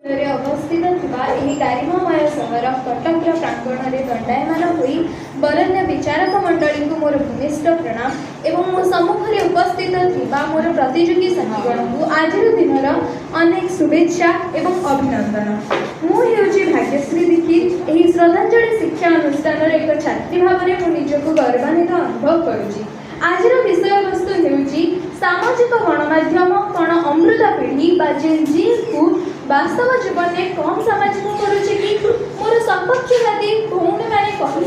अवस्थित गारिमामय सहर कटक प्रांगण में दंडायमान होई बरण्य विचारक मंडली को मोर भूमिष्ठ प्रणाम एवं मो सम्मुखें उपस्थित थिबा मोर प्रतियोगी साथीगण को आज दिन अनेक शुभेच्छा एवं अभिनंदन। मुझे भाग्यश्री दीक्षित यही श्रद्धांजलि शिक्षा अनुष्ठान एक छात्री भाव में मुझको गर्वान्वित अनुभव करुँची। आज विषय वस्तु होउची सामाजिक गणमाध्यम कौन अमृत पीढ़ी जेन जी को वास्तव जीवन में कौन सामाजिक करुचे कि मोर सपक्षवादी भौणी मैंने कहे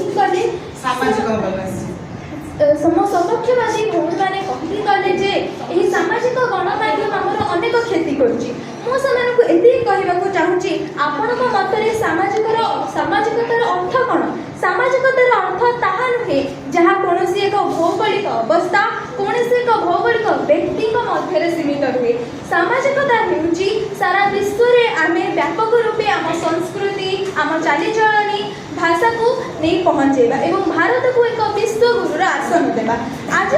सपक्षवादी भौणी मैंने कहे जे यही सामाजिक गणमाध्यम आमर अनेक क्षति करुची। मुझे कहवाक चाहूँगी आपण मतरे सामाजिकतार अर्थ कौन? सामाजिकतार अर्थ ताहा नुहे जहाँ कौन एक भौगोलिक अवस्था कौन एक भौगोलिक व्यक्ति मध्य सीमित रुए। सामाजिकता होउची सारा विश्व में आम व्यापक रूपे आम संस्कृति आम चालीचलनी भाषा को नहीं पहुँचेबा एवं भारत को एक विश्व गुरुर आसन देवा। आज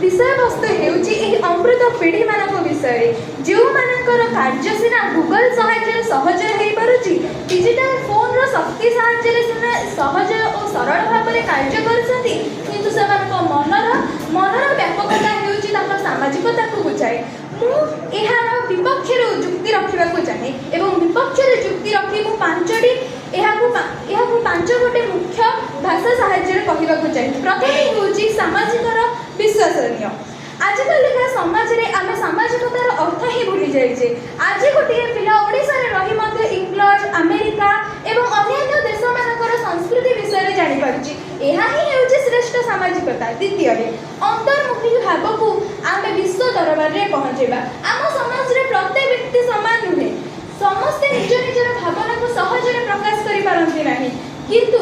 विषय वस्तु होउची अमृत पीढ़ी मान विषय जो मानकर कार्य सीना गूगल साहाय्य सहज हो पारुची डिजिटल फोन रो शक्ति साहाय्य सहज और सरल भाव में कार्य करछंती किंतु मनर व्यापकता होउची सामाजिकता को बुझाए। यार विपक्ष जुक्ति रखा चाहे एवं विपक्ष जुक्ति रखी पांच गोटे मुख्य भाषा साहाय्य कहवाक चाहिए। प्रथम हूँ सामाजिक विश्वसनीय। आजिकल समाज में आम सामाजिकतार अर्थ ही भूली जाइए। आज गोटे पिला ओडिशा रे रही इंग्लैंड अमेरिका एवं अन्य देश मानकर संस्कृति विषय में जानीपारुची। यह ही हूँ श्रेष्ठ सामाजिकता। द्वितीय अंतर्मुखी भाव को आम विश्व दरबार में पहुँचेबा। आम समाज में प्रत्येक व्यक्ति समान नुहे। समस्ते निज निजर भावना को सहज प्रकाश करि नहीं किंतु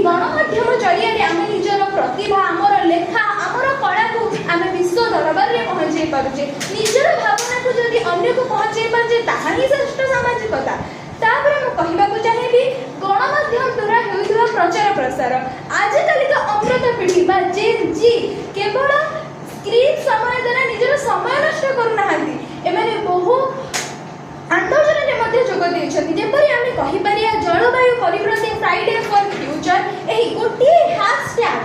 गणमाध्यम जरिया आम निजर प्रतिभा आमर लेखा आमर कला को आम विश्व दरबार में पहुँचे पारे। निजर भावना को जदि अन्य को पहुँचे पारे ताहा ही श्रेष्ठ सामाजिकता। तापर मु कहबाक चाहिए गणमाध्यम द्वारा होइथवा प्रचार प्रसार आजकल का अमृत पीढ़ी बा जेन जी केवल स्क्रीन समय द्वारा निजर समय नष्ट करूनाहांती। एमाने बहु आंदोलन में मध्य जोग देइछथि जेपरि आमे कहि परिया जलवायु परिवर्तन फ्राइडे फॉर फ्यूचर एही गोटे हैशटैग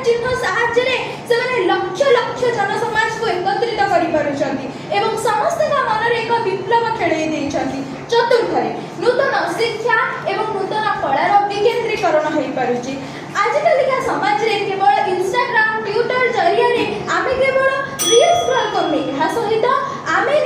चिन्ह साहाय्य रे से लक्ष लक्ष जनसमाज को एकत्रित करि पारुछथि एवं समस्त का मन रे एक विप्लव खेलै देइछथि। चतुर्थरे नूतन शिक्षा एवं नूतन कलार विकेंद्रीकरण होई पारुछि। आजकल का समाज रे केवल इंस्टाग्राम ट्विटर जरिया रे आमे केवल रील्स स्क्रॉल करने सहित आमे